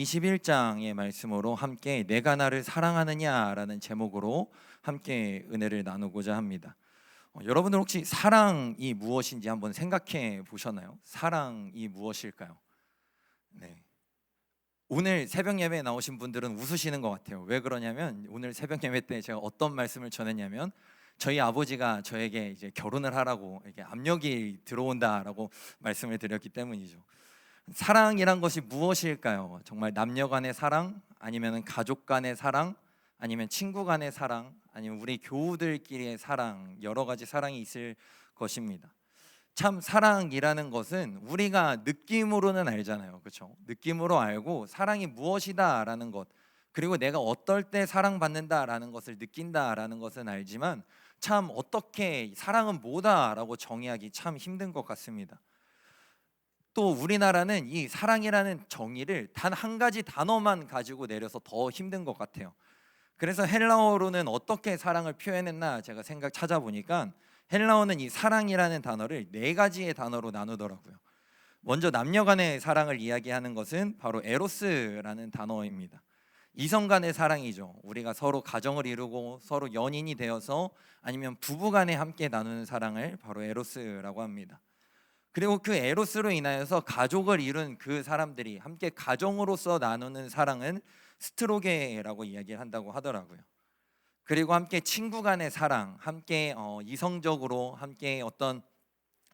21장의 말씀으로 함께 내가 나를 사랑하느냐라는 제목으로 함께 은혜를 나누고자 합니다. 여러분들 혹시 사랑이 무엇인지 한번 생각해 보셨나요? 사랑이 무엇일까요? 네. 오늘 새벽 예배에 나오신 분들은 웃으시는 것 같아요. 왜 그러냐면 오늘 새벽 예배 때 제가 어떤 말씀을 전했냐면 저희 아버지가 저에게 이제 결혼을 하라고 이렇게 압력이 들어온다라고 말씀을 드렸기 때문이죠. 사랑이란 것이 무엇일까요? 정말 남녀 간의 사랑, 아니면 가족 간의 사랑, 아니면 친구 간의 사랑, 아니면 우리 교우들끼리의 사랑, 여러 가지 사랑이 있을 것입니다. 참 사랑이라는 것은 우리가 느낌으로는 알잖아요. 그렇죠? 느낌으로 알고 사랑이 무엇이다라는 것, 그리고 내가 어떨 때 사랑받는다라는 것을 느낀다라는 것은 알지만 참 어떻게 사랑은 뭐다라고 정의하기 참 힘든 것 같습니다. 또 우리나라는 이 사랑이라는 정의를 단 한 가지 단어만 가지고 내려서 더 힘든 것 같아요. 그래서 헬라어로는 어떻게 사랑을 표현했나 제가 찾아보니까 헬라어는 이 사랑이라는 단어를 네 가지의 단어로 나누더라고요. 먼저 남녀 간의 사랑을 이야기하는 것은 바로 에로스라는 단어입니다. 이성 간의 사랑이죠. 우리가 서로 가정을 이루고 서로 연인이 되어서 아니면 부부 간에 함께 나누는 사랑을 바로 에로스라고 합니다. 그리고 그 에로스로 인하여서 가족을 이룬 그 사람들이 함께 가정으로서 나누는 사랑은 스트로게라고 이야기를 한다고 하더라고요. 그리고 함께 친구 간의 사랑, 함께 이성적으로 함께 어떤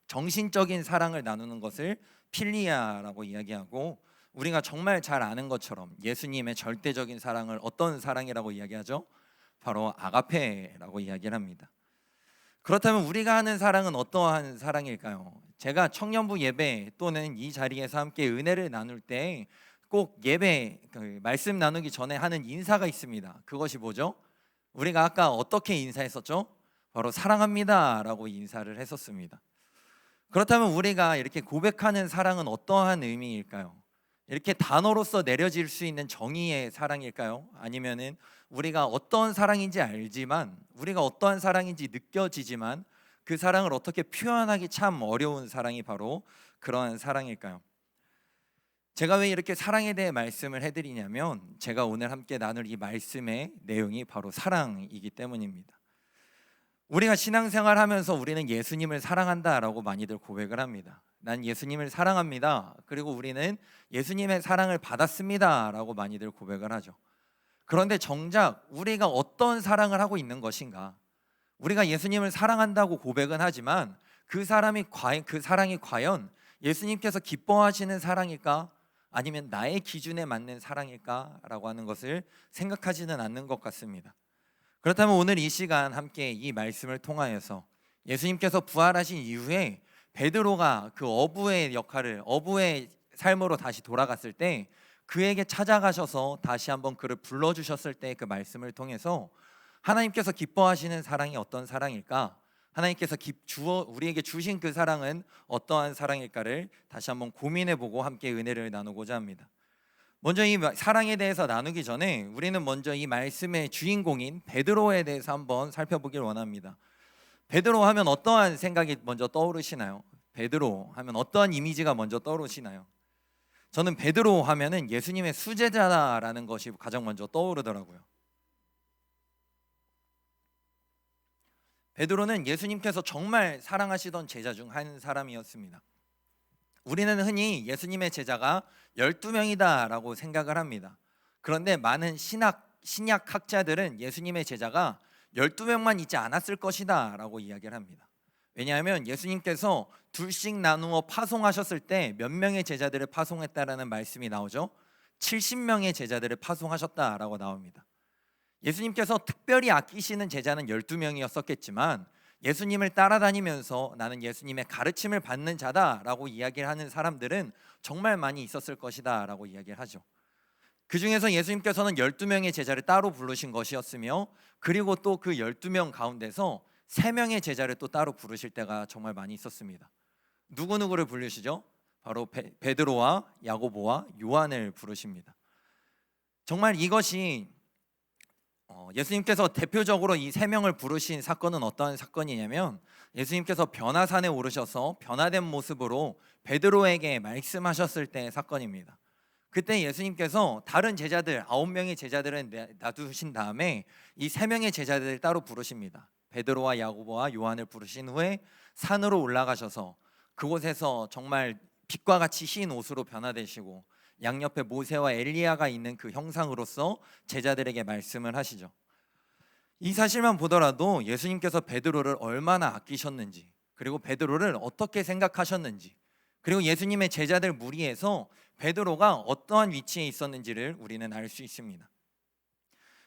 정신적인 사랑을 나누는 것을 필리아라고 이야기하고, 우리가 정말 잘 아는 것처럼 예수님의 절대적인 사랑을 어떤 사랑이라고 이야기하죠? 바로 아가페라고 이야기를 합니다. 그렇다면 우리가 하는 사랑은 어떠한 사랑일까요? 제가 청년부 예배 또는 이 자리에서 함께 은혜를 나눌 때 꼭 예배 말씀 나누기 전에 하는 인사가 있습니다. 그것이 뭐죠? 우리가 아까 어떻게 인사했었죠? 바로 사랑합니다라고 인사를 했었습니다. 그렇다면 우리가 이렇게 고백하는 사랑은 어떠한 의미일까요? 이렇게 단어로서 내려질 수 있는 정의의 사랑일까요? 아니면은 우리가 어떤 사랑인지 알지만, 우리가 어떠한 사랑인지 느껴지지만 그 사랑을 어떻게 표현하기 참 어려운 사랑이 바로 그러한 사랑일까요? 제가 왜 이렇게 사랑에 대해 말씀을 해드리냐면, 제가 오늘 함께 나눌 이 말씀의 내용이 바로 사랑이기 때문입니다. 우리가 신앙생활 하면서 우리는 예수님을 사랑한다라고 많이들 고백을 합니다. 난 예수님을 사랑합니다. 그리고 우리는 예수님의 사랑을 받았습니다라고 많이들 고백을 하죠. 그런데 정작 우리가 어떤 사랑을 하고 있는 것인가? 우리가 예수님을 사랑한다고 고백은 하지만 그 사랑이 과연 예수님께서 기뻐하시는 사랑일까? 아니면 나의 기준에 맞는 사랑일까라고 하는 것을 생각하지는 않는 것 같습니다. 그렇다면 오늘 이 시간 함께 이 말씀을 통하여서 예수님께서 부활하신 이후에 베드로가 그 어부의 삶으로 다시 돌아갔을 때 그에게 찾아가셔서 다시 한번 그를 불러주셨을 때 그 말씀을 통해서 하나님께서 기뻐하시는 사랑이 어떤 사랑일까? 하나님께서 우리에게 주신 그 사랑은 어떠한 사랑일까를 다시 한번 고민해보고 함께 은혜를 나누고자 합니다. 먼저 이 사랑에 대해서 나누기 전에 우리는 먼저 이 말씀의 주인공인 베드로에 대해서 한번 살펴보길 원합니다. 베드로 하면 어떠한 생각이 먼저 떠오르시나요? 베드로 하면 어떠한 이미지가 먼저 떠오르시나요? 저는 베드로 하면은 예수님의 수제자라는 것이 가장 먼저 떠오르더라고요. 베드로는 예수님께서 정말 사랑하시던 제자 중 한 사람이었습니다. 우리는 흔히 예수님의 제자가 12명이다 라고 생각을 합니다. 그런데 많은 신약 학자들은 예수님의 제자가 12명만 있지 않았을 것이다 라고 이야기를 합니다. 왜냐하면 예수님께서 둘씩 나누어 파송하셨을 때 몇 명의 제자들을 파송했다라는 말씀이 나오죠. 70명의 제자들을 파송하셨다라고 나옵니다. 예수님께서 특별히 아끼시는 제자는 12명이었었겠지만 예수님을 따라다니면서 나는 예수님의 가르침을 받는 자다라고 이야기를 하는 사람들은 정말 많이 있었을 것이다 라고 이야기를 하죠. 그 중에서 예수님께서는 12명의 제자를 따로 부르신 것이었으며, 그리고 또 그 12명 가운데서 3명의 제자를 또 따로 부르실 때가 정말 많이 있었습니다. 누구누구를 부르시죠? 바로 베드로와 야고보와 요한을 부르십니다. 정말 이것이 예수님께서 대표적으로 이 3명을 부르신 사건은 어떠한 사건이냐면, 예수님께서 변화산에 오르셔서 변화된 모습으로 베드로에게 말씀하셨을 때의 사건입니다. 그때 예수님께서 다른 제자들 9명의 제자들은 놔두신 다음에 이 3명의 제자들을 따로 부르십니다. 베드로와 야고보와 요한을 부르신 후에 산으로 올라가셔서 그곳에서 정말 빛과 같이 흰 옷으로 변화되시고 양옆에 모세와 엘리야가 있는 그 형상으로서 제자들에게 말씀을 하시죠. 이 사실만 보더라도 예수님께서 베드로를 얼마나 아끼셨는지, 그리고 베드로를 어떻게 생각하셨는지, 그리고 예수님의 제자들 무리에서 베드로가 어떠한 위치에 있었는지를 우리는 알 수 있습니다.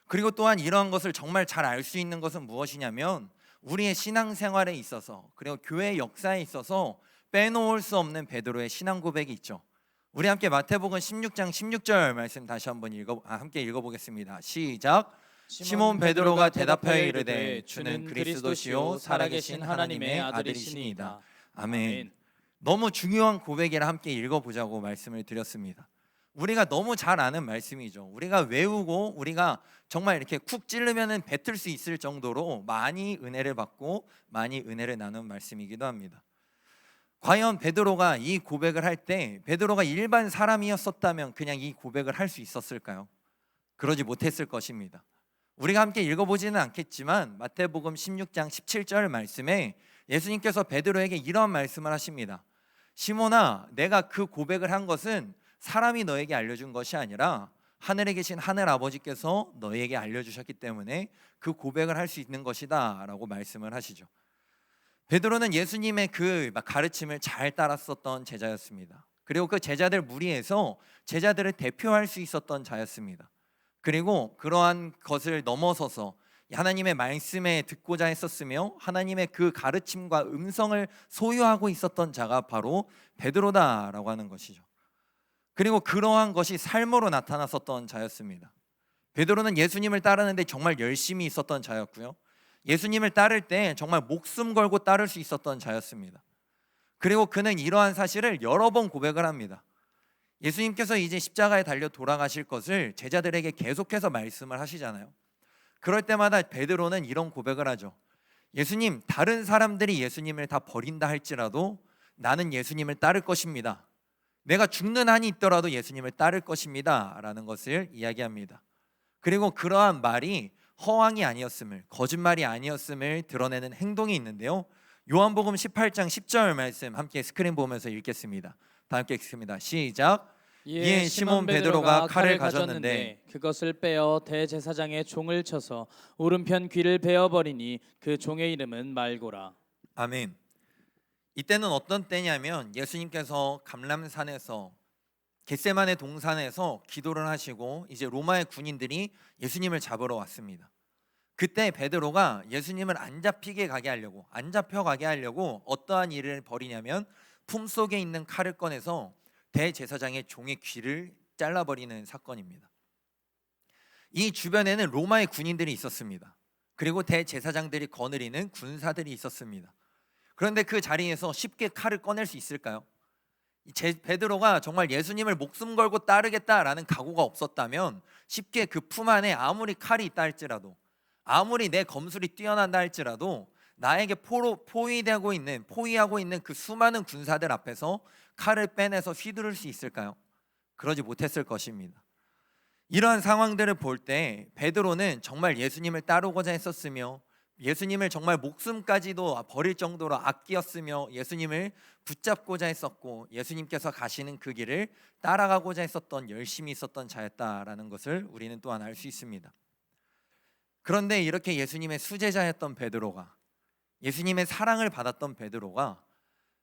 그리고 또한 이러한 것을 정말 잘 알 수 있는 것은 무엇이냐면 우리의 신앙생활에 있어서, 그리고 교회 역사에 있어서 빼놓을 수 없는 베드로의 신앙 고백이 있죠. 우리 함께 마태복음 16장 16절 말씀 다시 한번 함께 읽어보겠습니다. 시작. 시몬 베드로가 대답하여 이르되 주는 그리스도시요 살아계신 하나님의 아들이시니이다. 아멘. 너무 중요한 고백이라 함께 읽어보자고 말씀을 드렸습니다. 우리가 너무 잘 아는 말씀이죠. 우리가 외우고 우리가 정말 이렇게 쿡 찌르면은 뱉을 수 있을 정도로 많이 은혜를 받고 많이 은혜를 나눈 말씀이기도 합니다. 과연 베드로가 이 고백을 할 때 베드로가 일반 사람이었었다면 그냥 이 고백을 할 수 있었을까요? 그러지 못했을 것입니다. 우리가 함께 읽어보지는 않겠지만 마태복음 16장 17절 말씀에 예수님께서 베드로에게 이런 말씀을 하십니다. 시몬아, 내가 그 고백을 한 것은 사람이 너에게 알려준 것이 아니라 하늘에 계신 하늘 아버지께서 너에게 알려주셨기 때문에 그 고백을 할 수 있는 것이다 라고 말씀을 하시죠. 베드로는 예수님의 그 가르침을 잘 따랐었던 제자였습니다. 그리고 그 제자들 무리에서 제자들을 대표할 수 있었던 자였습니다. 그리고 그러한 것을 넘어서서 하나님의 말씀에 듣고자 했었으며 하나님의 그 가르침과 음성을 소유하고 있었던 자가 바로 베드로다라고 하는 것이죠. 그리고 그러한 것이 삶으로 나타났었던 자였습니다. 베드로는 예수님을 따르는데 정말 열심히 있었던 자였고요. 예수님을 따를 때 정말 목숨 걸고 따를 수 있었던 자였습니다. 그리고 그는 이러한 사실을 여러 번 고백을 합니다. 예수님께서 이제 십자가에 달려 돌아가실 것을 제자들에게 계속해서 말씀을 하시잖아요. 그럴 때마다 베드로는 이런 고백을 하죠. 예수님, 다른 사람들이 예수님을 다 버린다 할지라도 나는 예수님을 따를 것입니다. 내가 죽는 한이 있더라도 예수님을 따를 것입니다 라는 것을 이야기합니다. 그리고 그러한 말이 허황이 아니었음을, 거짓말이 아니었음을 드러내는 행동이 있는데요. 요한복음 18장 10절 말씀 함께 스크린 보면서 읽겠습니다. 다 함께 읽습니다. 시작. 이에 시몬 베드로가 칼을 가졌는데 그것을 빼어 대제사장의 종을 쳐서 오른편 귀를 베어버리니 그 종의 이름은 말고라. 아멘. 이때는 어떤 때냐면 예수님께서 감람산에서 겟세마네 동산에서 기도를 하시고 이제 로마의 군인들이 예수님을 잡으러 왔습니다. 그때 베드로가 예수님을 안 잡혀가게 하려고 어떠한 일을 벌이냐면 품속에 있는 칼을 꺼내서 대제사장의 종의 귀를 잘라버리는 사건입니다. 이 주변에는 로마의 군인들이 있었습니다. 그리고 대제사장들이 거느리는 군사들이 있었습니다. 그런데 그 자리에서 쉽게 칼을 꺼낼 수 있을까요? 베드로가 정말 예수님을 목숨 걸고 따르겠다라는 각오가 없었다면 쉽게 그 품 안에 아무리 칼이 있다 할지라도, 아무리 내 검술이 뛰어난다 할지라도 나에게 포위하고 있는 그 수많은 군사들 앞에서 칼을 빼내서 휘두를 수 있을까요? 그러지 못했을 것입니다. 이러한 상황들을 볼 때 베드로는 정말 예수님을 따르고자 했었으며 예수님을 정말 목숨까지도 버릴 정도로 아끼었으며 예수님을 붙잡고자 했었고 예수님께서 가시는 그 길을 따라가고자 했었던, 열심히 있었던 자였다라는 것을 우리는 또한 알 수 있습니다. 그런데 이렇게 예수님의 수제자였던 베드로가, 예수님의 사랑을 받았던 베드로가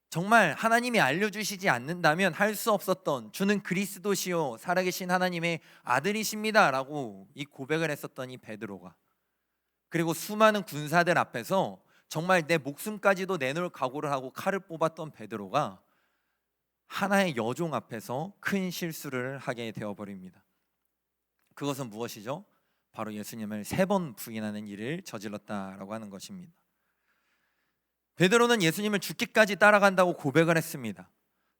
정말 하나님이 알려주시지 않는다면 할 수 없었던 주는 그리스도시요 살아계신 하나님의 아들이십니다 라고 이 고백을 했었던 이 베드로가, 그리고 수많은 군사들 앞에서 정말 내 목숨까지도 내놓을 각오를 하고 칼을 뽑았던 베드로가 하나의 여종 앞에서 큰 실수를 하게 되어버립니다. 그것은 무엇이죠? 바로 예수님을 3번 부인하는 일을 저질렀다라고 하는 것입니다. 베드로는 예수님을 죽기까지 따라간다고 고백을 했습니다.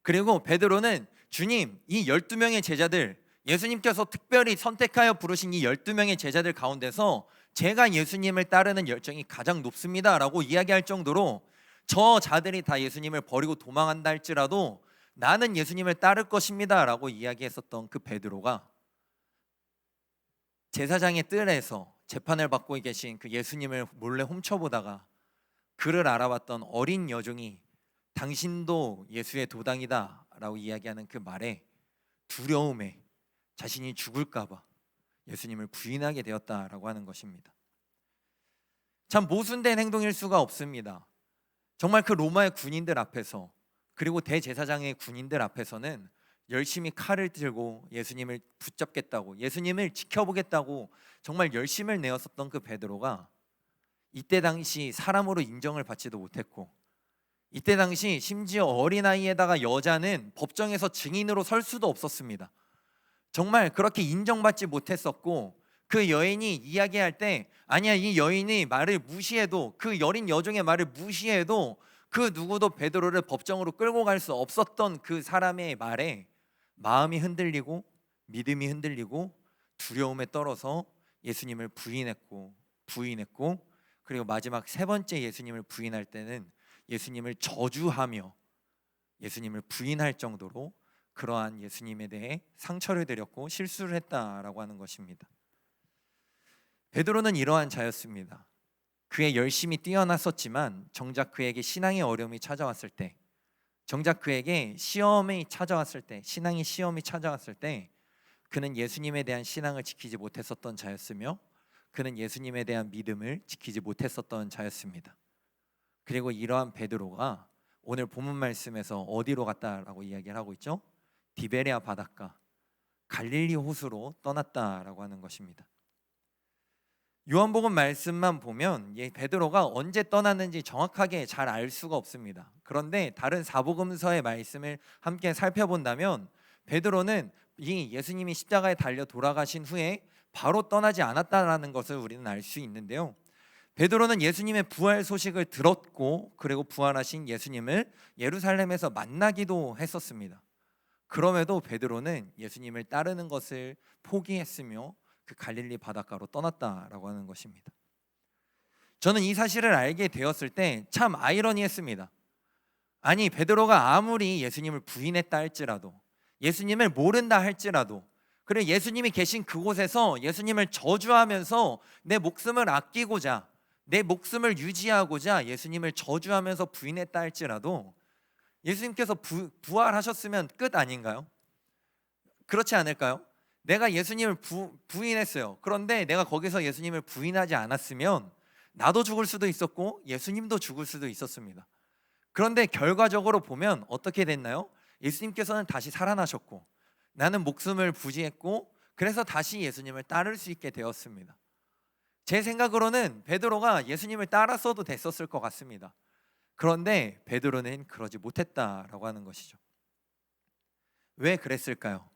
그리고 베드로는 주님, 이 12명의 제자들, 예수님께서 특별히 선택하여 부르신 이 12명의 제자들 가운데서 제가 예수님을 따르는 열정이 가장 높습니다 라고 이야기할 정도로 저 자들이 다 예수님을 버리고 도망한다 할지라도 나는 예수님을 따를 것입니다라고 이야기했었던 그 베드로가 제사장의 뜰에서 재판을 받고 계신 그 예수님을 몰래 훔쳐보다가 그를 알아봤던 어린 여종이 당신도 예수의 도당이다라고 이야기하는 그 말에 두려움에 자신이 죽을까봐 예수님을 부인하게 되었다라고 하는 것입니다. 참 모순된 행동일 수가 없습니다. 정말 그 로마의 군인들 앞에서, 그리고 대제사장의 군인들 앞에서는 열심히 칼을 들고 예수님을 붙잡겠다고, 예수님을 지켜보겠다고 정말 열심을 내었었던 그 베드로가 이때 당시 사람으로 인정을 받지도 못했고, 이때 당시 심지어 어린아이에다가 여자는 법정에서 증인으로 설 수도 없었습니다. 정말 그렇게 인정받지 못했었고, 그 여인이 이야기할 때 아니야, 이 여인이 말을 무시해도, 그 어린 여종의 말을 무시해도 그 누구도 베드로를 법정으로 끌고 갈 수 없었던 그 사람의 말에 마음이 흔들리고 믿음이 흔들리고 두려움에 떨어서 예수님을 부인했고, 그리고 마지막 세 번째 예수님을 부인할 때는 예수님을 저주하며 예수님을 부인할 정도로 그러한 예수님에 대해 상처를 드렸고 실수를 했다라고 하는 것입니다. 베드로는 이러한 자였습니다. 그의 열심히 뛰어났었지만 정작 그에게 신앙의 어려움이 찾아왔을 때, 정작 그에게 시험이 찾아왔을 때, 신앙의 시험이 찾아왔을 때 그는 예수님에 대한 신앙을 지키지 못했었던 자였으며, 그는 예수님에 대한 믿음을 지키지 못했었던 자였습니다. 그리고 이러한 베드로가 오늘 본문 말씀에서 어디로 갔다라고 이야기를 하고 있죠? 디베레아 바닷가 갈릴리 호수로 떠났다라고 하는 것입니다. 요한복음 말씀만 보면 베드로가 언제 떠났는지 정확하게 잘 알 수가 없습니다. 그런데 다른 사복음서의 말씀을 함께 살펴본다면 베드로는 이 예수님이 십자가에 달려 돌아가신 후에 바로 떠나지 않았다라는 것을 우리는 알 수 있는데요. 베드로는 예수님의 부활 소식을 들었고, 그리고 부활하신 예수님을 예루살렘에서 만나기도 했었습니다. 그럼에도 베드로는 예수님을 따르는 것을 포기했으며 그 갈릴리 바닷가로 떠났다라고 하는 것입니다. 저는 이 사실을 알게 되었을 때 참 아이러니했습니다. 아니, 베드로가 아무리 예수님을 부인했다 할지라도, 예수님을 모른다 할지라도, 그리고 예수님이 계신 그곳에서 예수님을 저주하면서 내 목숨을 아끼고자, 내 목숨을 유지하고자 예수님을 저주하면서 부인했다 할지라도 예수님께서 부활하셨으면 끝 아닌가요? 그렇지 않을까요? 내가 예수님을 부인했어요. 그런데 내가 거기서 예수님을 부인하지 않았으면 나도 죽을 수도 있었고 예수님도 죽을 수도 있었습니다. 그런데 결과적으로 보면 어떻게 됐나요? 예수님께서는 다시 살아나셨고 나는 목숨을 부지했고, 그래서 다시 예수님을 따를 수 있게 되었습니다. 제 생각으로는 베드로가 예수님을 따랐어도 됐었을 것 같습니다. 그런데 베드로는 그러지 못했다라고 하는 것이죠. 왜 그랬을까요?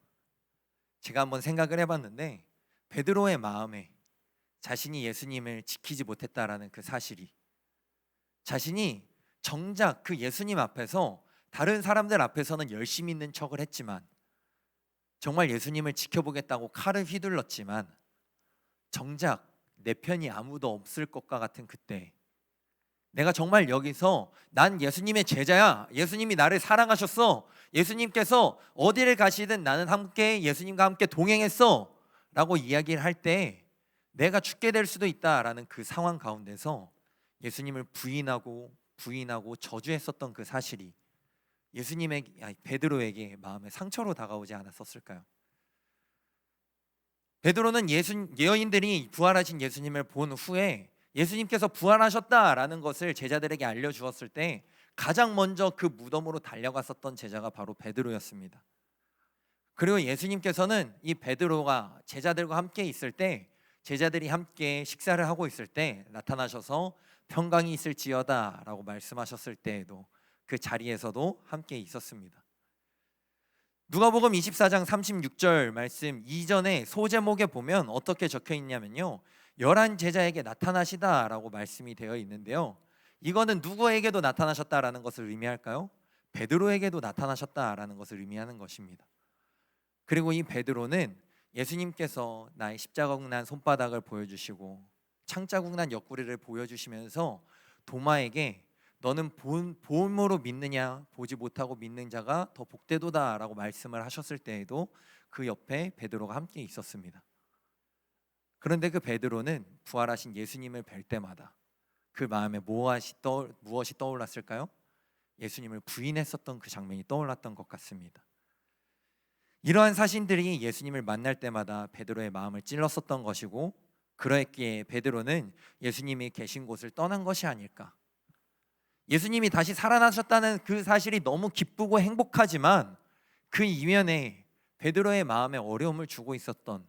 제가 한번 생각을 해봤는데 베드로의 마음에 자신이 예수님을 지키지 못했다라는 그 사실이, 자신이 정작 그 예수님 앞에서 다른 사람들 앞에서는 열심히 있는 척을 했지만, 정말 예수님을 지켜보겠다고 칼을 휘둘렀지만 정작 내 편이 아무도 없을 것과 같은 그때, 내가 정말 여기서 난 예수님의 제자야, 예수님이 나를 사랑하셨어, 예수님께서 어디를 가시든 나는 함께 예수님과 함께 동행했어 라고 이야기를 할 때 내가 죽게 될 수도 있다라는 그 상황 가운데서 예수님을 부인하고 저주했었던 그 사실이 베드로에게 마음의 상처로 다가오지 않았었을까요? 베드로는 여인들이 부활하신 예수님을 본 후에 예수님께서 부활하셨다라는 것을 제자들에게 알려주었을 때 가장 먼저 그 무덤으로 달려갔었던 제자가 바로 베드로였습니다. 그리고 예수님께서는 이 베드로가 제자들과 함께 있을 때, 제자들이 함께 식사를 하고 있을 때 나타나셔서 평강이 있을지어다 라고 말씀하셨을 때에도 그 자리에서도 함께 있었습니다. 누가복음 24장 36절 말씀 이전에 소제목에 보면 어떻게 적혀 있냐면요, 11 제자에게 나타나시다라고 말씀이 되어 있는데요, 이거는 누구에게도 나타나셨다라는 것을 의미할까요? 베드로에게도 나타나셨다라는 것을 의미하는 것입니다. 그리고 이 베드로는 예수님께서 나의 십자가국 난 손바닥을 보여주시고 창자국 난 옆구리를 보여주시면서 도마에게 너는 보음으로 믿느냐 보지 못하고 믿는 자가 더 복되도다라고 말씀을 하셨을 때에도 그 옆에 베드로가 함께 있었습니다. 그런데 그 베드로는 부활하신 예수님을 뵐 때마다 그 마음에 무엇이 떠올랐을까요? 예수님을 부인했었던 그 장면이 떠올랐던 것 같습니다. 이러한 사신들이 예수님을 만날 때마다 베드로의 마음을 찔렀었던 것이고, 그러했기에 베드로는 예수님이 계신 곳을 떠난 것이 아닐까. 예수님이 다시 살아나셨다는 그 사실이 너무 기쁘고 행복하지만 그 이면에 베드로의 마음에 어려움을 주고 있었던,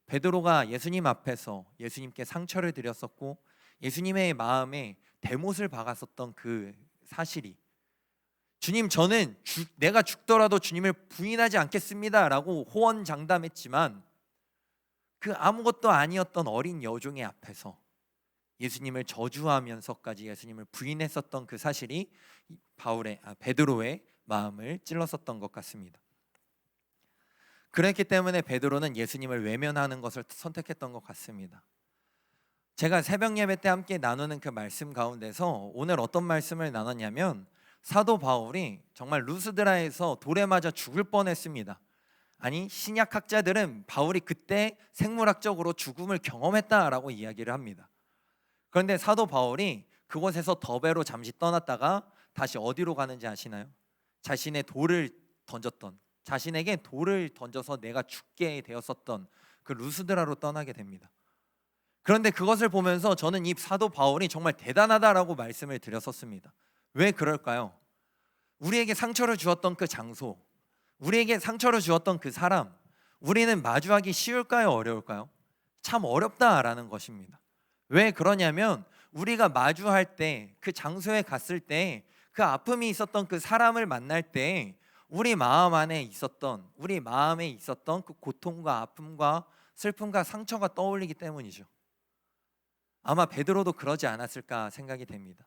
베드로가 예수님 앞에서 예수님께 상처를 드렸었고 예수님의 마음에 대못을 박았었던 그 사실이, 주님 저는 내가 죽더라도 주님을 부인하지 않겠습니다 라고 호언장담했지만 그 아무것도 아니었던 어린 여종의 앞에서 예수님을 저주하면서까지 예수님을 부인했었던 그 사실이 베드로의 마음을 찔렀었던 것 같습니다. 그랬기 때문에 베드로는 예수님을 외면하는 것을 선택했던 것 같습니다. 제가 새벽 예배 때 함께 나누는 그 말씀 가운데서 오늘 어떤 말씀을 나눴냐면, 사도 바울이 정말 루스드라에서 돌에 맞아 죽을 뻔했습니다. 아니, 신약학자들은 바울이 그때 생물학적으로 죽음을 경험했다라고 이야기를 합니다. 그런데 사도 바울이 그곳에서 더베로 잠시 떠났다가 다시 어디로 가는지 아시나요? 자신에게 돌을 던져서 내가 죽게 되었었던 그 루스드라로 떠나게 됩니다. 그런데 그것을 보면서 저는 이 사도 바울이 정말 대단하다라고 말씀을 드렸었습니다. 왜 그럴까요? 우리에게 상처를 주었던 그 장소, 우리에게 상처를 주었던 그 사람, 우리는 마주하기 쉬울까요? 어려울까요? 참 어렵다라는 것입니다. 왜 그러냐면 우리가 마주할 때, 그 장소에 갔을 때, 그 아픔이 있었던 그 사람을 만날 때 우리 마음에 있었던 그 고통과 아픔과 슬픔과 상처가 떠올리기 때문이죠. 아마 베드로도 그러지 않았을까 생각이 됩니다.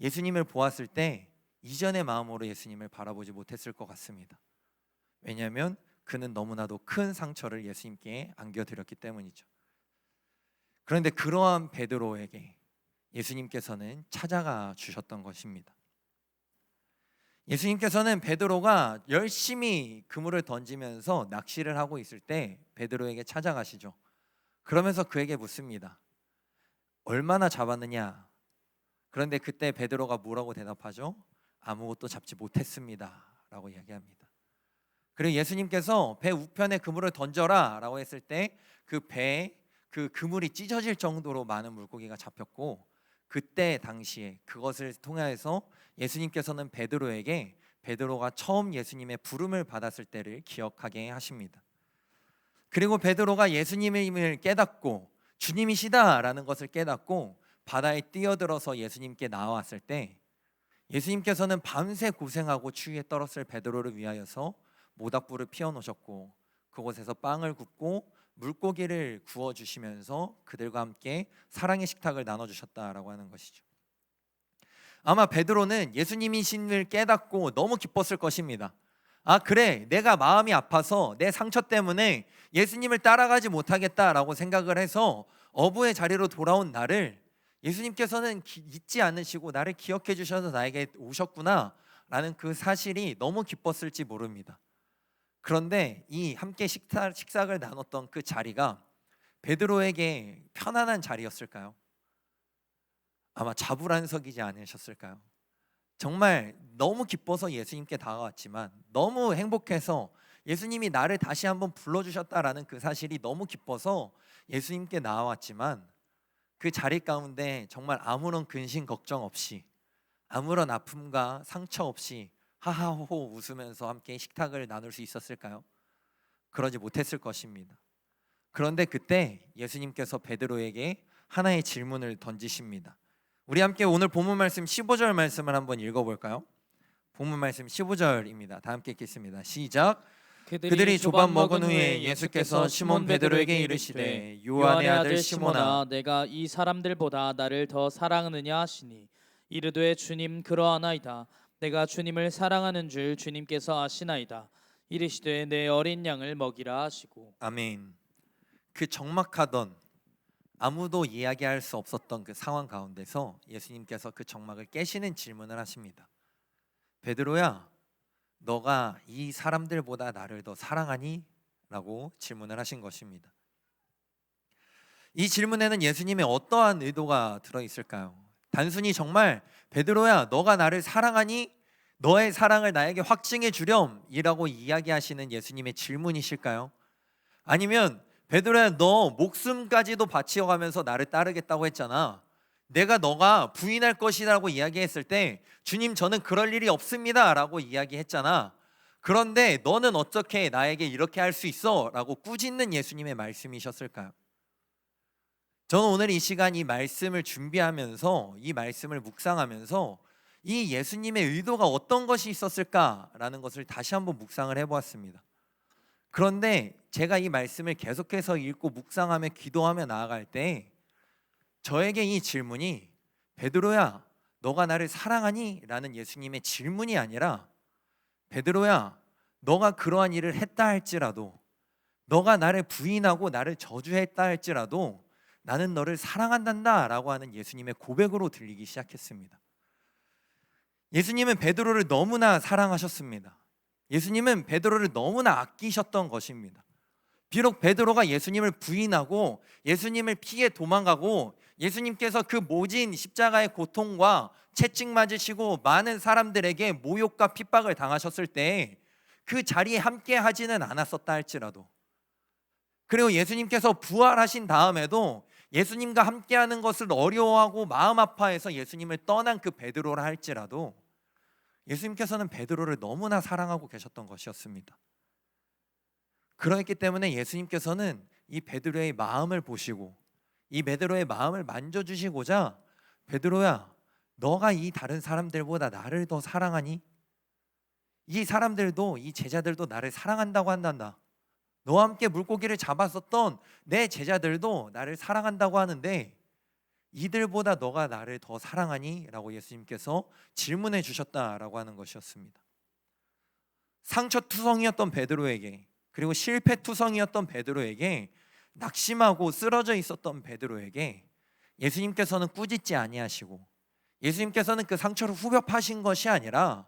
예수님을 보았을 때 이전의 마음으로 예수님을 바라보지 못했을 것 같습니다. 왜냐하면 그는 너무나도 큰 상처를 예수님께 안겨드렸기 때문이죠. 그런데 그러한 베드로에게 예수님께서는 찾아가 주셨던 것입니다. 예수님께서는 베드로가 열심히 그물을 던지면서 낚시를 하고 있을 때 베드로에게 찾아가시죠. 그러면서 그에게 묻습니다. 얼마나 잡았느냐? 그런데 그때 베드로가 뭐라고 대답하죠? 아무것도 잡지 못했습니다 라고 이야기합니다. 그리고 예수님께서 배 우편에 그물을 던져라 라고 했을 때 그 그물이 찢어질 정도로 많은 물고기가 잡혔고, 그때 당시에 그것을 통해서 예수님께서는 베드로가 처음 예수님의 부름을 받았을 때를 기억하게 하십니다. 그리고 베드로가 예수님을 깨닫고 주님이시다라는 것을 깨닫고 바다에 뛰어들어서 예수님께 나왔을 때, 예수님께서는 밤새 고생하고 추위에 떨었을 베드로를 위하여서 모닥불을 피워놓으셨고 그곳에서 빵을 굽고 물고기를 구워주시면서 그들과 함께 사랑의 식탁을 나눠주셨다라고 하는 것이죠. 아마 베드로는 예수님이신을 깨닫고 너무 기뻤을 것입니다. 아 그래, 내가 마음이 아파서 내 상처 때문에 예수님을 따라가지 못하겠다라고 생각을 해서 어부의 자리로 돌아온 나를 예수님께서는 잊지 않으시고 나를 기억해 주셔서 나에게 오셨구나 라는 그 사실이 너무 기뻤을지 모릅니다. 그런데 이 함께 식사를 나눴던 그 자리가 베드로에게 편안한 자리였을까요? 아마 자불안석이지 않으셨을까요? 정말 너무 기뻐서 예수님께 다가왔지만, 너무 행복해서 예수님이 나를 다시 한번 불러주셨다라는 그 사실이 너무 기뻐서 예수님께 나왔지만, 그 자리 가운데 정말 아무런 근심 걱정 없이, 아무런 아픔과 상처 없이 하하호호 웃으면서 함께 식탁을 나눌 수 있었을까요? 그러지 못했을 것입니다. 그런데 그때 예수님께서 베드로에게 하나의 질문을 던지십니다. 우리 함께 오늘 본문 말씀 15절 말씀을 한번 읽어볼까요? 본문 말씀 15절입니다. 다 함께 읽겠습니다. 시작. 그들이 조밥 먹은 후에 예수께서 시몬 베드로에게 이르시되, 요한의 아들 시몬아, 내가 이 사람들보다 나를 더 사랑하느냐 하시니, 이르되 주님 그러하나이다. 내가 주님을 사랑하는 줄 주님께서 아시나이다. 이르시되 내 어린 양을 먹이라 하시고. 아멘. 그 적막하던, 아무도 이야기할 수 없었던 그 상황 가운데서 예수님께서 그 정막을 깨시는 질문을 하십니다. 베드로야, 너가 이 사람들보다 나를 더 사랑하니? 라고 질문을 하신 것입니다. 이 질문에는 예수님의 어떠한 의도가 들어있을까요? 단순히 정말 베드로야, 너가 나를 사랑하니? 너의 사랑을 나에게 확증해 주렴이라고 이야기하시는 예수님의 질문이실까요? 아니면 베드로야, 너 목숨까지도 바치어가면서 나를 따르겠다고 했잖아. 내가 너가 부인할 것이라고 이야기했을 때 주님, 저는 그럴 일이 없습니다 라고 이야기했잖아. 그런데 너는 어떻게 나에게 이렇게 할 수 있어? 라고 꾸짖는 예수님의 말씀이셨을까요? 저는 오늘 이 시간 이 말씀을 준비하면서 이 말씀을 묵상하면서 이 예수님의 의도가 어떤 것이 있었을까라는 것을 다시 한번 묵상을 해보았습니다. 그런데 제가 이 말씀을 계속해서 읽고 묵상하며 기도하며 나아갈 때 저에게 이 질문이 베드로야, 너가 나를 사랑하니? 라는 예수님의 질문이 아니라 베드로야, 너가 그러한 일을 했다 할지라도, 너가 나를 부인하고 나를 저주했다 할지라도 나는 너를 사랑한단다 라고 하는 예수님의 고백으로 들리기 시작했습니다. 예수님은 베드로를 너무나 사랑하셨습니다. 예수님은 베드로를 너무나 아끼셨던 것입니다. 비록 베드로가 예수님을 부인하고 예수님을 피해 도망가고 예수님께서 그 모진 십자가의 고통과 채찍 맞으시고 많은 사람들에게 모욕과 핍박을 당하셨을 때 그 자리에 함께 하지는 않았었다 할지라도, 그리고 예수님께서 부활하신 다음에도 예수님과 함께하는 것을 어려워하고 마음 아파해서 예수님을 떠난 그 베드로라 할지라도 예수님께서는 베드로를 너무나 사랑하고 계셨던 것이었습니다. 그렇기 때문에 예수님께서는 이 베드로의 마음을 보시고 이 베드로의 마음을 만져주시고자 베드로야, 너가 이 다른 사람들보다 나를 더 사랑하니? 이 사람들도, 이 제자들도 나를 사랑한다고 한단다. 너와 함께 물고기를 잡았었던 내 제자들도 나를 사랑한다고 하는데 이들보다 너가 나를 더 사랑하니? 라고 예수님께서 질문해 주셨다라고 하는 것이었습니다. 상처투성이었던 베드로에게, 그리고 실패투성이었던 베드로에게, 낙심하고 쓰러져 있었던 베드로에게 예수님께서는 꾸짖지 아니하시고 예수님께서는 그 상처를 후벼파신 것이 아니라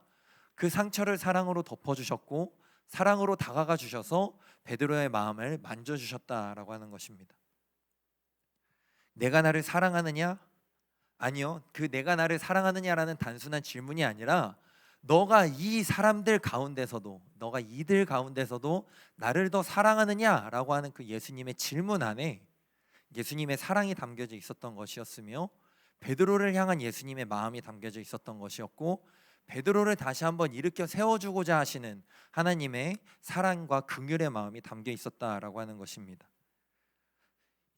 그 상처를 사랑으로 덮어주셨고 사랑으로 다가가 주셔서 베드로의 마음을 만져주셨다라고 하는 것입니다. 내가 나를 사랑하느냐? 아니요, 그 내가 나를 사랑하느냐라는 단순한 질문이 아니라 너가 이 사람들 가운데서도, 너가 이들 가운데서도 나를 더 사랑하느냐라고 하는 그 예수님의 질문 안에 예수님의 사랑이 담겨져 있었던 것이었으며 베드로를 향한 예수님의 마음이 담겨져 있었던 것이었고 베드로를 다시 한번 일으켜 세워주고자 하시는 하나님의 사랑과 긍휼의 마음이 담겨 있었다라고 하는 것입니다.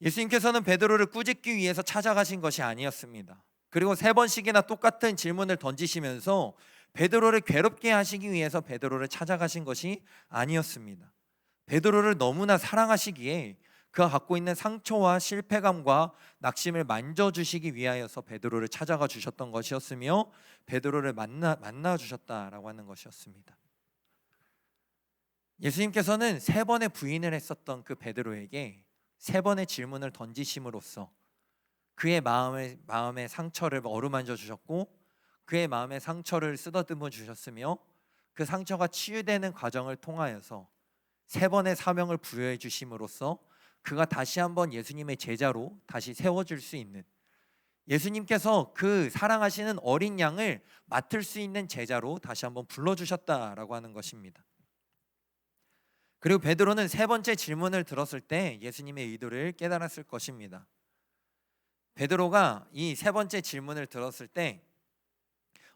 예수님께서는 베드로를 꾸짖기 위해서 찾아가신 것이 아니었습니다. 그리고 3번씩이나 똑같은 질문을 던지시면서 베드로를 괴롭게 하시기 위해서 베드로를 찾아가신 것이 아니었습니다. 베드로를 너무나 사랑하시기에 그가 갖고 있는 상처와 실패감과 낙심을 만져주시기 위하여서 베드로를 찾아가 주셨던 것이었으며 베드로를 만나 주셨다라고 하는 것이었습니다. 예수님께서는 3번의 부인을 했었던 그 베드로에게 3번의 질문을 던지심으로써 그의 마음의 상처를 어루만져 주셨고 그의 마음의 상처를 쓰다듬어 주셨으며 그 상처가 치유되는 과정을 통하여서 3번의 사명을 부여해 주심으로써 그가 다시 한번 예수님의 제자로 다시 세워질 수 있는, 예수님께서 그 사랑하시는 어린 양을 맡을 수 있는 제자로 다시 한번 불러주셨다라고 하는 것입니다. 그리고 베드로는 3번째 질문을 들었을 때 예수님의 의도를 깨달았을 것입니다. 베드로가 이 3번째 질문을 들었을 때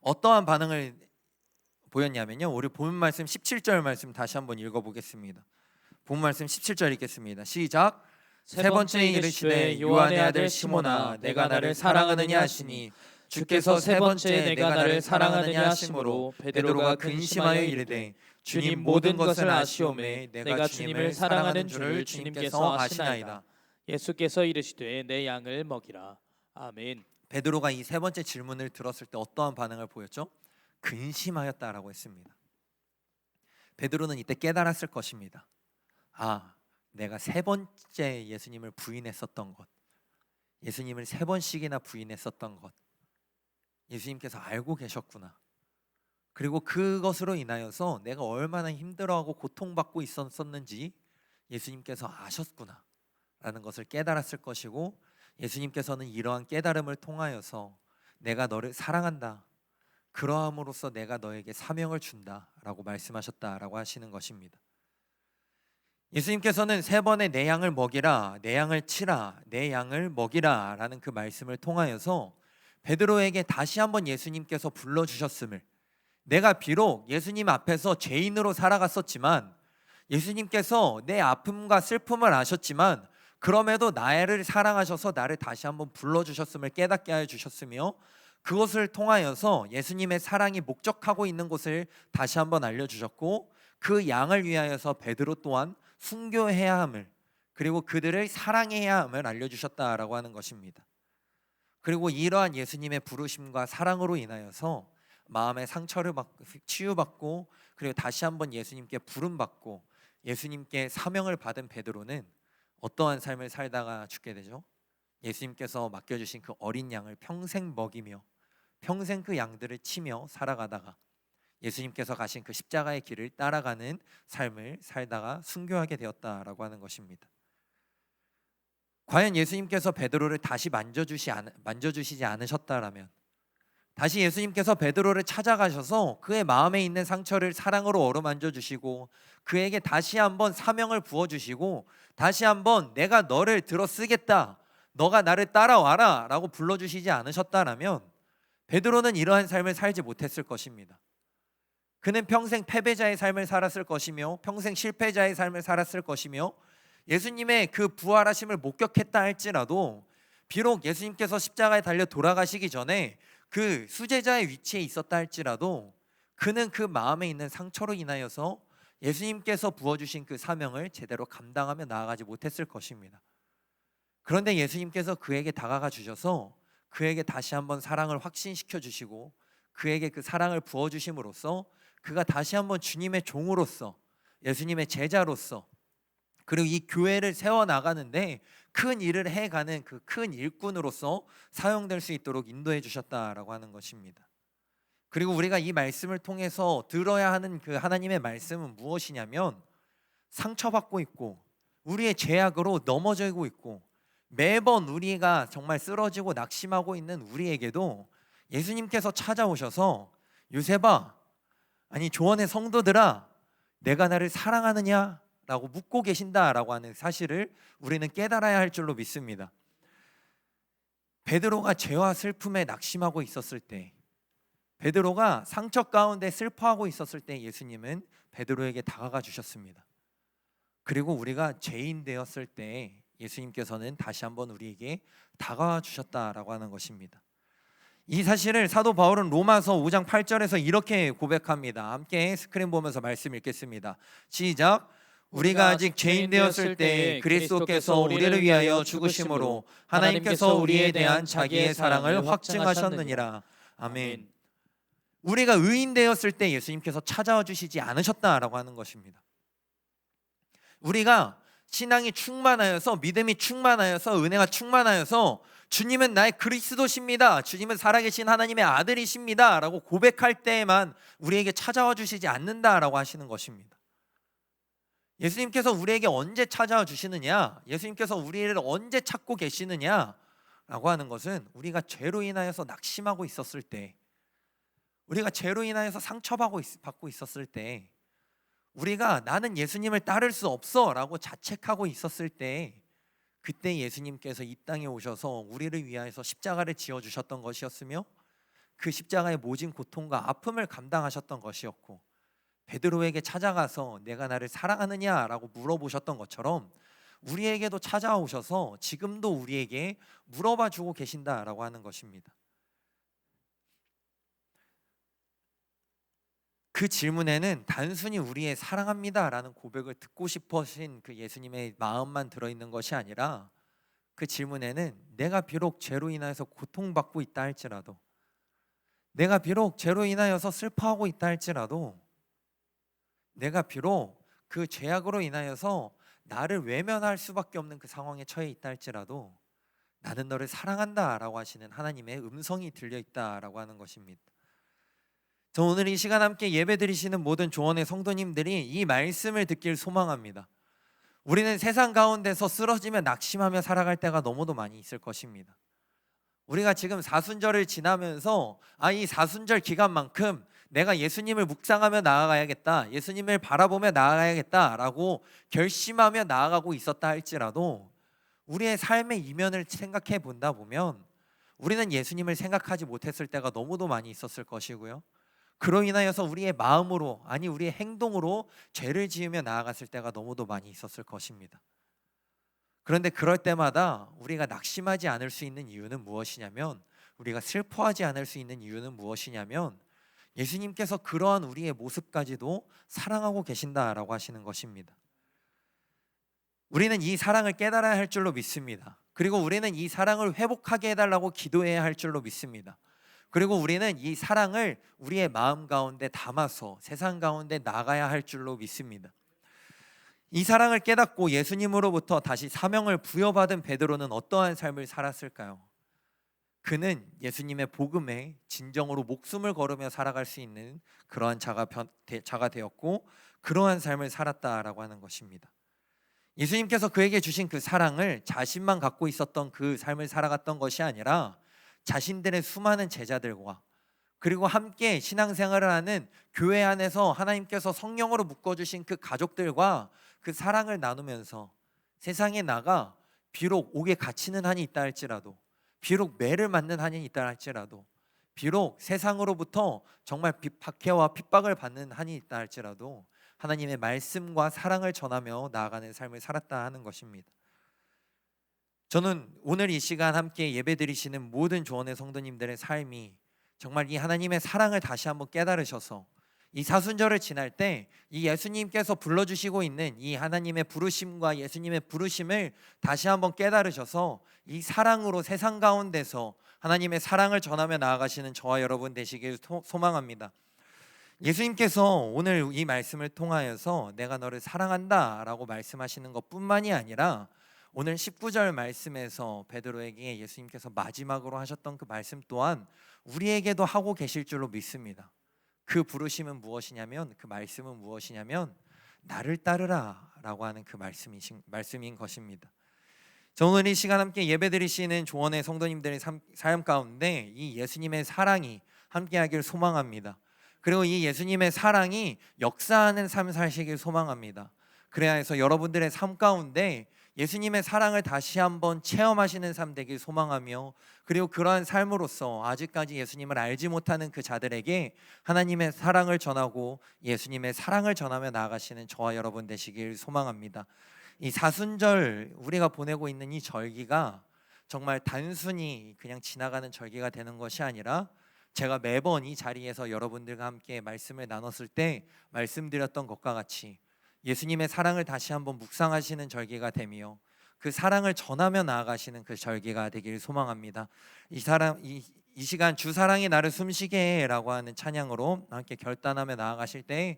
어떠한 반응을 보였냐면요, 우리 본문 말씀 17절 말씀 다시 한번 읽어보겠습니다. 본문 말씀 17절 읽겠습니다. 시작. 3번째 이르시되 요한의 아들 시몬아, 내가 나를 사랑하느냐 하시니 주께서 3번째 내가 나를 사랑하느냐 하심으로 베드로가 근심하여 이르되 주님, 모든 것을 아시오매 내가 주님을 사랑하는 줄을 주님께서 아시나이다. 예수께서 이르시되 내 양을 먹이라. 아멘. 베드로가 이 3번째 질문을 들었을 때 어떠한 반응을 보였죠? 근심하였다라고 했습니다. 베드로는 이때 깨달았을 것입니다. 아, 내가 3번째 예수님을 부인했었던 것, 예수님을 3번씩이나 부인했었던 것, 예수님께서 알고 계셨구나. 그리고 그것으로 인하여서 내가 얼마나 힘들어하고 고통받고 있었는지 예수님께서 아셨구나 라는 것을 깨달았을 것이고, 예수님께서는 이러한 깨달음을 통하여서 내가 너를 사랑한다, 그러함으로써 내가 너에게 사명을 준다 라고 말씀하셨다라고 하시는 것입니다. 예수님께서는 3번의 내 양을 먹이라, 내 양을 치라, 내 양을 먹이라 라는 그 말씀을 통하여서 베드로에게 다시 한번 예수님께서 불러주셨음을, 내가 비록 예수님 앞에서 죄인으로 살아갔었지만 예수님께서 내 아픔과 슬픔을 아셨지만 그럼에도 나를 사랑하셔서 나를 다시 한번 불러주셨음을 깨닫게 하여 주셨으며, 그것을 통하여서 예수님의 사랑이 목적하고 있는 곳을 다시 한번 알려주셨고, 그 양을 위하여서 베드로 또한 순교해야 함을, 그리고 그들을 사랑해야 함을 알려주셨다라고 하는 것입니다. 그리고 이러한 예수님의 부르심과 사랑으로 인하여서 마음의 상처를 치유받고, 그리고 다시 한번 예수님께 부름받고 예수님께 사명을 받은 베드로는 어떠한 삶을 살다가 죽게 되죠? 예수님께서 맡겨주신 그 어린 양을 평생 먹이며 평생 그 양들을 치며 살아가다가 예수님께서 가신 그 십자가의 길을 따라가는 삶을 살다가 순교하게 되었다라고 하는 것입니다. 과연 예수님께서 베드로를 다시 만져주시지 않으셨다라면, 다시 예수님께서 베드로를 찾아가셔서 그의 마음에 있는 상처를 사랑으로 어루만져 주시고 그에게 다시 한번 사명을 부어주시고 다시 한번 내가 너를 들어 쓰겠다, 너가 나를 따라와라 라고 불러주시지 않으셨다라면 베드로는 이러한 삶을 살지 못했을 것입니다. 그는 평생 패배자의 삶을 살았을 것이며 평생 실패자의 삶을 살았을 것이며, 예수님의 그 부활하심을 목격했다 할지라도 비록 예수님께서 십자가에 달려 돌아가시기 전에 그 수제자의 위치에 있었다 할지라도 그는 그 마음에 있는 상처로 인하여서 예수님께서 부어주신 그 사명을 제대로 감당하며 나아가지 못했을 것입니다. 그런데 예수님께서 그에게 다가가 주셔서 그에게 다시 한번 사랑을 확신시켜 주시고 그에게 그 사랑을 부어주심으로써 그가 다시 한번 주님의 종으로서, 예수님의 제자로서, 그리고 이 교회를 세워나가는데 큰 일을 해가는 그 큰 일꾼으로서 사용될 수 있도록 인도해 주셨다라고 하는 것입니다. 그리고 우리가 이 말씀을 통해서 들어야 하는 그 하나님의 말씀은 무엇이냐면, 상처받고 있고 우리의 죄악으로 넘어지고 있고 매번 우리가 정말 쓰러지고 낙심하고 있는 우리에게도 예수님께서 찾아오셔서 요셉아, 아니 조원의 성도들아, 내가 나를 사랑하느냐? 라고 묻고 계신다라고 하는 사실을 우리는 깨달아야 할 줄로 믿습니다. 베드로가 죄와 슬픔에 낙심하고 있었을 때, 베드로가 상처 가운데 슬퍼하고 있었을 때 예수님은 베드로에게 다가가 주셨습니다. 그리고 우리가 죄인 되었을 때 예수님께서는 다시 한번 우리에게 다가와 주셨다라고 하는 것입니다. 이 사실을 사도 바울은 로마서 5장 8절에서 이렇게 고백합니다. 함께 스크린 보면서 말씀 읽겠습니다. 시작. 우리가 아직 죄인 되었을 때 그리스도께서 우리를 위하여 죽으심으로 하나님께서 우리에 대한 자기의 사랑을 확증하셨느니라. 아멘. 우리가 의인 되었을 때 예수님께서 찾아와 주시지 않으셨다라고 하는 것입니다. 우리가 신앙이 충만하여서, 믿음이 충만하여서, 은혜가 충만하여서 주님은 나의 그리스도십니다, 주님은 살아계신 하나님의 아들이십니다 라고 고백할 때에만 우리에게 찾아와 주시지 않는다라고 하시는 것입니다. 예수님께서 우리에게 언제 찾아와 주시느냐, 예수님께서 우리를 언제 찾고 계시느냐 라고 하는 것은 우리가 죄로 인하여서 낙심하고 있었을 때, 우리가 죄로 인하여서 상처받고 있었을 때, 우리가 나는 예수님을 따를 수 없어 라고 자책하고 있었을 때, 그때 예수님께서 이 땅에 오셔서 우리를 위하여서 십자가를 지어주셨던 것이었으며 그 십자가의 모진 고통과 아픔을 감당하셨던 것이었고, 베드로에게 찾아가서 내가 나를 사랑하느냐 라고 물어보셨던 것처럼 우리에게도 찾아오셔서 지금도 우리에게 물어봐 주고 계신다라고 하는 것입니다. 그 질문에는 단순히 우리의 사랑합니다 라는 고백을 듣고 싶으신 그 예수님의 마음만 들어있는 것이 아니라, 그 질문에는 내가 비록 죄로 인하여서 고통받고 있다 할지라도, 내가 비록 죄로 인하여서 슬퍼하고 있다 할지라도, 내가 비록 그 죄악으로 인하여서 나를 외면할 수밖에 없는 그 상황에 처해 있다 할지라도 나는 너를 사랑한다라고 하시는 하나님의 음성이 들려 있다라고 하는 것입니다. 저 오늘 이 시간 함께 예배드리시는 모든 조원의 성도님들이 이 말씀을 듣길 소망합니다. 우리는 세상 가운데서 쓰러지며 낙심하며 살아갈 때가 너무도 많이 있을 것입니다. 우리가 지금 사순절을 지나면서 이 사순절 기간만큼 내가 예수님을 묵상하며 나아가야겠다, 예수님을 바라보며 나아가야겠다라고 결심하며 나아가고 있었다 할지라도 우리의 삶의 이면을 생각해 본다 보면 우리는 예수님을 생각하지 못했을 때가 너무도 많이 있었을 것이고요, 그로 인하여서 우리의 마음으로, 아니 우리의 행동으로 죄를 지으며 나아갔을 때가 너무도 많이 있었을 것입니다. 그런데 그럴 때마다 우리가 낙심하지 않을 수 있는 이유는 무엇이냐면, 우리가 슬퍼하지 않을 수 있는 이유는 무엇이냐면 예수님께서 그러한 우리의 모습까지도 사랑하고 계신다라고 하시는 것입니다. 우리는 이 사랑을 깨달아야 할 줄로 믿습니다. 그리고 우리는 이 사랑을 회복하게 해달라고 기도해야 할 줄로 믿습니다. 그리고 우리는 이 사랑을 우리의 마음 가운데 담아서 세상 가운데 나가야 할 줄로 믿습니다. 이 사랑을 깨닫고 예수님으로부터 다시 사명을 부여받은 베드로는 어떠한 삶을 살았을까요? 그는 예수님의 복음에 진정으로 목숨을 걸으며 살아갈 수 있는 그러한 자가 되었고, 그러한 삶을 살았다라고 하는 것입니다. 예수님께서 그에게 주신 그 사랑을 자신만 갖고 있었던 그 삶을 살아갔던 것이 아니라 자신들의 수많은 제자들과, 그리고 함께 신앙생활을 하는 교회 안에서 하나님께서 성령으로 묶어주신 그 가족들과 그 사랑을 나누면서 세상에 나가 비록 옥에 갇히는 한이 있다 할지라도, 비록 매를 맞는 한이 있다 할지라도, 비록 세상으로부터 정말 박해와 핍박을 받는 한이 있다 할지라도 하나님의 말씀과 사랑을 전하며 나아가는 삶을 살았다 하는 것입니다. 저는 오늘 이 시간 함께 예배드리시는 모든 조원의 성도님들의 삶이 정말 이 하나님의 사랑을 다시 한번 깨달으셔서 이 사순절을 지날 때 이 예수님께서 불러주시고 있는 이 하나님의 부르심과 예수님의 부르심을 다시 한번 깨달으셔서 이 사랑으로 세상 가운데서 하나님의 사랑을 전하며 나아가시는 저와 여러분 되시길 소망합니다. 예수님께서 오늘 이 말씀을 통하여서 내가 너를 사랑한다 라고 말씀하시는 것뿐만이 아니라 오늘 19절 말씀에서 베드로에게 예수님께서 마지막으로 하셨던 그 말씀 또한 우리에게도 하고 계실 줄로 믿습니다. 그 부르심은 무엇이냐면, 그 말씀은 무엇이냐면 나를 따르라 라고 하는 그 말씀인 것입니다. 저 오늘 이 시간 함께 예배드리시는 조원의 성도님들의 삶 가운데 이 예수님의 사랑이 함께하길 소망합니다. 그리고 이 예수님의 사랑이 역사하는 삶 사시길 소망합니다. 그래야 해서 여러분들의 삶 가운데 예수님의 사랑을 다시 한번 체험하시는 삶 되길 소망하며, 그리고 그러한 삶으로써 아직까지 예수님을 알지 못하는 그 자들에게 하나님의 사랑을 전하고 예수님의 사랑을 전하며 나아가시는 저와 여러분 되시길 소망합니다. 이 사순절 우리가 보내고 있는 이 절기가 정말 단순히 그냥 지나가는 절기가 되는 것이 아니라, 제가 매번 이 자리에서 여러분들과 함께 말씀을 나눴을 때 말씀드렸던 것과 같이 예수님의 사랑을 다시 한번 묵상하시는 절기가 되며 그 사랑을 전하며 나아가시는 그 절기가 되길 소망합니다. 이 시간 주 사랑이 나를 숨쉬게 해라고 하는 찬양으로 함께 결단하며 나아가실 때